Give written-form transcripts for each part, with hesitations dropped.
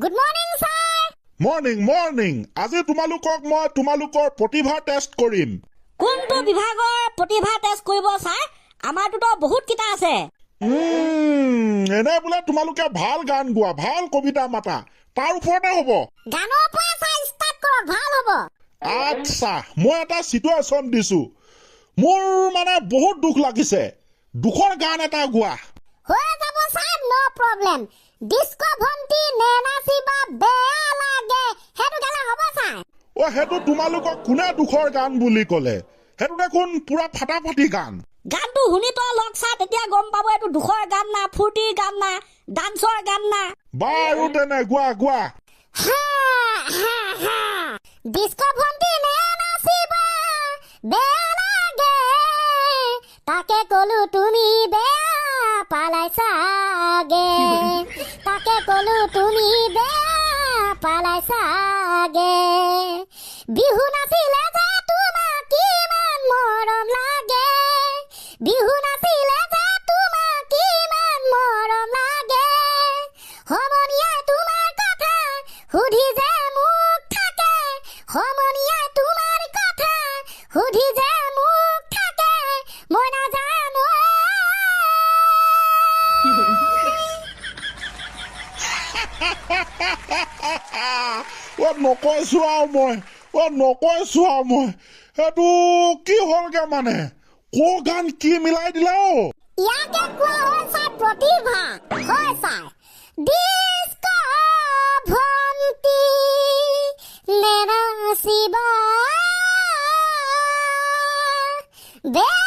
Good morning, sir. Morning. আজি তোমালোকক মই তোমালোকৰ প্ৰতিভা টেষ্ট কৰিম। কোনটো বিভাগৰ প্ৰতিভা টেষ্ট কৰিব স্যাৰ? আমাৰটো বহুত কিটা আছে। এনে বোলে তোমালোকে ভাল গান গোৱা, ভাল কবিতা মাতা, তাৰ ওপৰতে হ'ব। গানৰ পৰা স্যাৰ ষ্টাৰ্ট কৰক, ভাল হ'ব। আচ্ছা, মই এটা সিচুৱেশ্যন দিছো। মোৰ মানে বহুত দুখ লাগিছে। দুখৰ গান এটা গোৱা। হৈ যাব স্যাৰ, নো প্ৰবলেম। ডিস্কো ভন্টি নেনাচিবা বেয়া লাগে, হেতু গালে হ'ব স্যাৰ। সেইটো তোমালোকক কোনে দুখৰ গান বুলি ক'লে? সেইটো দেখোন পুৰা ফাটাফাটি গান। গানটো শুনি তো লওক স্যাৰ, তেতিয়া গম পাব এইটো দুখৰ গান না, ফূৰ্তিৰ গান না, ডান্সৰ গান না। বাৰু তেনে গোৱা। ডিস্কো ভন্টি নেনাচিবা বেয়া লাগে, তাকে কলো তুমি বেয়া পালাইছাগে, তাকে কলো তুমি বেয়া পালাইছাগে। বিহু নাচিলে যে তোমাক কিমান মৰম লাগে, বিহু নাচিলে যে তোমাক কিমান মৰম লাগে। সমনীয়াই তোমাৰ কথা সুধি যে মোক থাকে, সমনীয়াই তোমাৰ কথা সুধি যে মোক থাকে, মই নাজানো। নকৈছো আৰু মই সেইটো কি হ'লগে মানে? ক গান কি মিলাই দিলা? ইয়াকে কোৱা হয় স্যাৰ প্ৰতিভা। হয় স্যাৰ, ডিস্কো ভন্টি নেনাচিবা বেয়া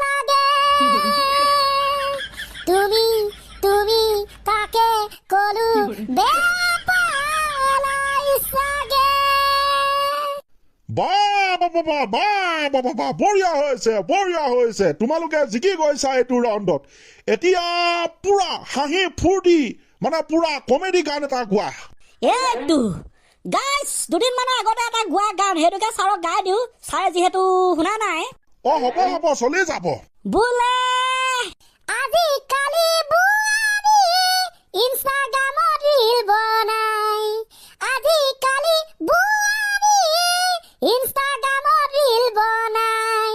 লাগে, তুমি তাকে কলো বেয়া পালাইছাগে। বা বঢ়িয়া হৈছে। তোমালোকে জিকি গৈছা এইটো ৰাউণ্ডত। এতিয়া পুৰা হাঁহি ফূৰ্তি, মানে পুৰা কমেডি গান এটা গোৱা। এইটো গাইছ, দুদিনমানৰ আগতে এটা গোৱা গান, সেইটোকে ছাৰক গাই দিওঁ, ছাৰে যিহেতু শুনা নাই। হ'ব চলি যাব। বোলে আজিকালি বোৱাৰী ইনষ্টাগ্ৰামত ৰীল বনাই, আজিকালি বোৱাৰী ইনষ্টাগ্ৰামত ৰীল বনাই।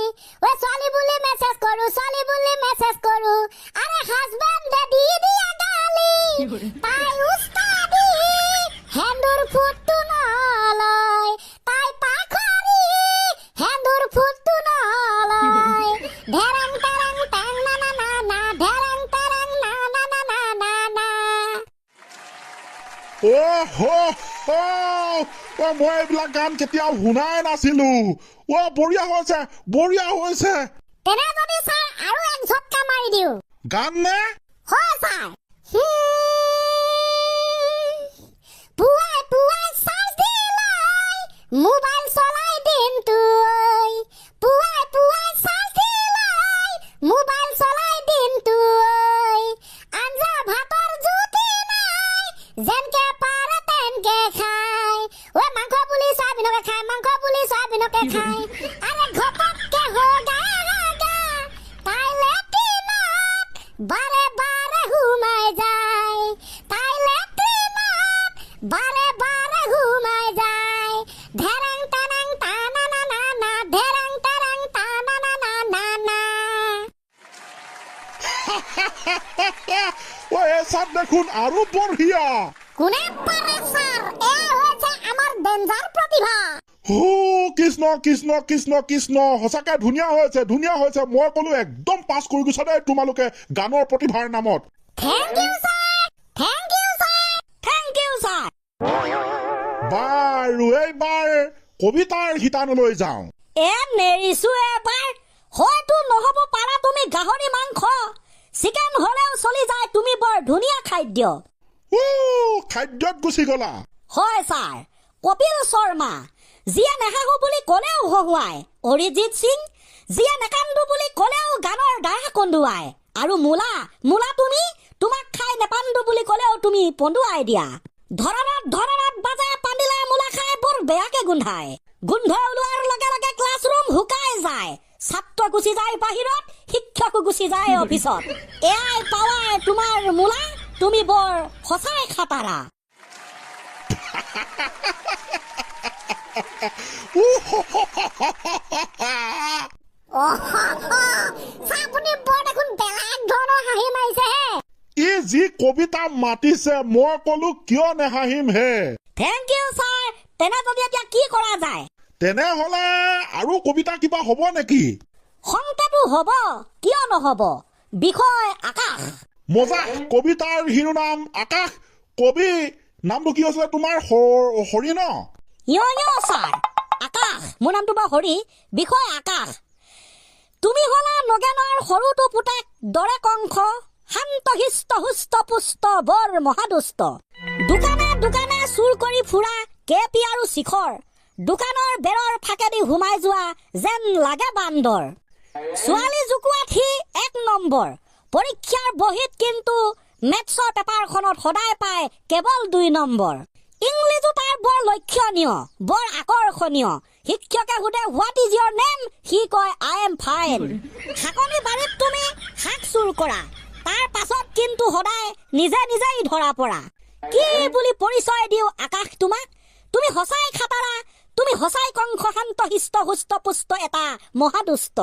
ছোৱালী বুলি মেছেজ কৰো, আৰে হাজবেণ্ডে দি দিয়া গালি, তাই উস্তাদি হেন্দুৰ ফুটটো নলয়, তাই পাখৰি হেন্দুৰ ফুটটো নলয়। ধেৰেং তেৰেং টেং না না না না, ধেৰেং তেৰেং না না না না না না। মই এইবিলাক গান কেতিয়াও শুনাই নাছিলো। বঢ়িয়া হৈছে। তেনে যদি ছাৰ আৰু এক ঝটকা মাৰি দিওঁ। গান নে? হয় ছাৰ। পুৱাই চাৰ্জ দি লৈ মোবাইল চলাই দিনটো, পুৱাই চাৰ্জ দি লৈ মোবাইল চলাই দিনটো, আঞ্জা ভাতৰ জুতি নাই, যেনকে পাৰে তেনকে খাই। মাংস বুলি চয়াবিনকে খায়, আৰে ঘপককে হগা তাই লেট্ৰিনত বাৰে বাৰে সোমাই যায়, ধেৰেং তেৰেং টা না না না না, ধেৰেং তেৰেং টা না না না না না। এই চাপ দেখোন আৰু বঢ়িয়া। কোনে পাৰে ছাৰ? এই হৈছে আমাৰ ডেঞ্জাৰ প্ৰতিভা। কৃষ্ণ সঁচাকে ধুনীয়া হৈছে। মই ক'লো একদম পাছ কৰি গৈছা দেই তোমালোকে গানৰ প্ৰতিভাৰ নামত। Thank you sir. বাৰু এইবাৰ কবিতাৰ শিতানলৈ যাওঁ। নেৰিছো এবাৰ। হয়তো নহ'ব পাৰা তুমি গাহৰি মাংস, চিকেন হ'লেও চলি যায়, তুমি বৰ ধুনীয়া খাদ্য। খাদ্যত গুচি গলা। হয় ছাৰ, কপিল শৰ্মা যিয়ে নেহাহো বুলি ক'লেও হহুৱাই, অৰিজিত সিং যিয়ে নেকান্দো বুলি ক'লেও গানৰ দ্বাৰা কন্দুৱাই, আৰু মোলা তোমাক খাই নেপান্দো বুলি ক'লেও তুমি পন্দুৱাই দিয়া। ধৰণত বাজে পান্দিলে মোলা খাই বৰ বেয়াকে গোন্ধাই, গোন্ধ ওলোৱাৰ লগে লগে ক্লাছৰুম শুকাই যায়, ছাত্ৰ গুচি যায় বাহিৰত, শিক্ষকো গুচি যায় অফিচত। এয়াই পাৱাৰ তোমাৰ মোলা, তুমি বৰ সঁচাই খাটাৰা। আপুনি বৰ দেখোন বেলেগ ধৰণৰ হাঁহি মাৰিছে হে ই যি কবিতা মাতিছে মই কলো কিয় নেহাঁহিম হে থেংক ইউ ছাৰ তেনে যদি এতিয়া কি কৰা যায় তেনেহলে আৰু কবিতা কিবা হ'ব নেকি সংকেতো হ'ব কিয় নহ'ব বিষয় আকাশ মজা কবিতাৰ শিৰোনাম আকাশ কবি নামটো কি হৈছিলে তোমাৰ হৰি ন ছাৰ আকাশ মোৰ নামটো বাৰু হৰি বিষয় আকাশ তুমি হলা নগেনৰ সৰুটো পুতেক দৰে কংস শান্ত হিষ্ট হুষ্ট পুষ্ট বৰ মহাদুষ্ট দোকানে দোকানে চুৰ কৰি ফুৰা কেপি আৰু শিখৰ দোকানৰ বেৰৰ ফাকেদি সোমাই যোৱা যেন লাগে বান্দৰ ছোৱালী জুকুৱাত সি 1 নম্বৰ পৰীক্ষাৰ বহীত কিন্তু মেথছৰ পেপাৰখনত সদায় পায় কেৱল 2 নম্বৰ ইংলিছো তাৰ বৰ লক্ষণীয় বৰ আকৰ্ষণীয় শিক্ষকে সোধে হোৱাট ইজ ইয়ৰ নেম সি কয় আই এম ফাইন শাকনি বাৰীত তুমি শাক চুৰ কৰা তাৰ পাছত কিন্তু সদায় নিজে নিজেই ধৰা পৰা কি বুলি পৰিচয় দিওঁ আকাশ তোমাক তুমি সঁচাই খাটাৰা তুমি সঁচাই কংস শান্ত হিষ্ট হুষ্ট পুষ্ট এটা মহাদুষ্ট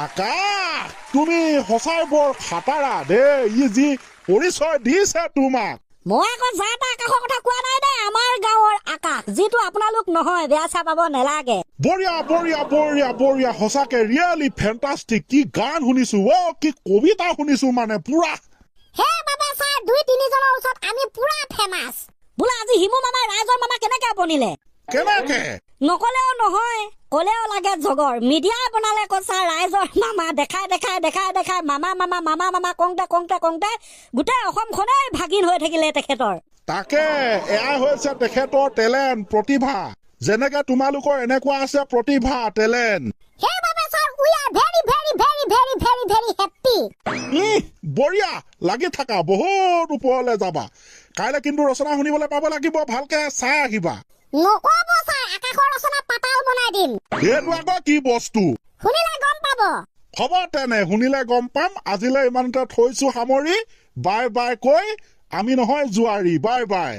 আকাশ তুমি সঁচাই বৰ খাটাৰা দেই ই যি পৰিচয় দিছে তোমাক মই আকৌ যা তা আকাশৰ কথা কোৱা নাই দে আমাৰ গাঁৱৰ আকাশ যিটো আপোনালোক নহয় বেয়া চা পাব নেলাগে বঢ়িয়া বঢ়িয়া বঢ়িয়া বঢ়িয়া সঁচাকে ৰিয়েলি ফেণ্টাষ্টিক কি গান শুনিছো কি কবিতা শুনিছো মানে পুৰা হে বাবা ছাৰ 2-3 জনৰ ওচৰত আমি পুৰা ফেমাছ বোলা আজি হিমু মামা ৰাইজৰ মামা কেনেকে বনিলে কেনেকে নকলেও নহয় কলেও লাগে জগৰ মিডিয়া বনালে কৈছা ৰাইজৰ মামা দেখাই দেখাই দেখাই দেখাই মামা মামা মামা মামা কওঁতে কওঁতে কওঁতে গোটেই অসমখনেই ভাগিন হৈ থাকিলে তেখেতৰ তাকে এয়া হৈছে তেখেতৰ টেলেণ্ট প্ৰতিভা যেনেকে তোমালোকৰ এনেকুৱা আছে প্ৰতিভা টেলেণ্ট সেইবাবে sir we are very very very very very very happy বঢ়িয়া লাগি থাকা বহুত ওপৰলৈ যাবা কাইলৈ কিন্তু ৰচনা শুনিবলৈ পাব লাগিব ভালকে চাই আহিবা নকব ছাৰ আকাশৰ ৰচনা পাতাল বনাই দিম এইটো আকৌ কি বস্তু শুনিলে গম পাব হ'ব তেনে শুনিলে গম পাম আজিলৈ ইমানতে থৈছো সামৰি বাই বাই কৈ আমি নহয় জোৱাৰী বাই বাই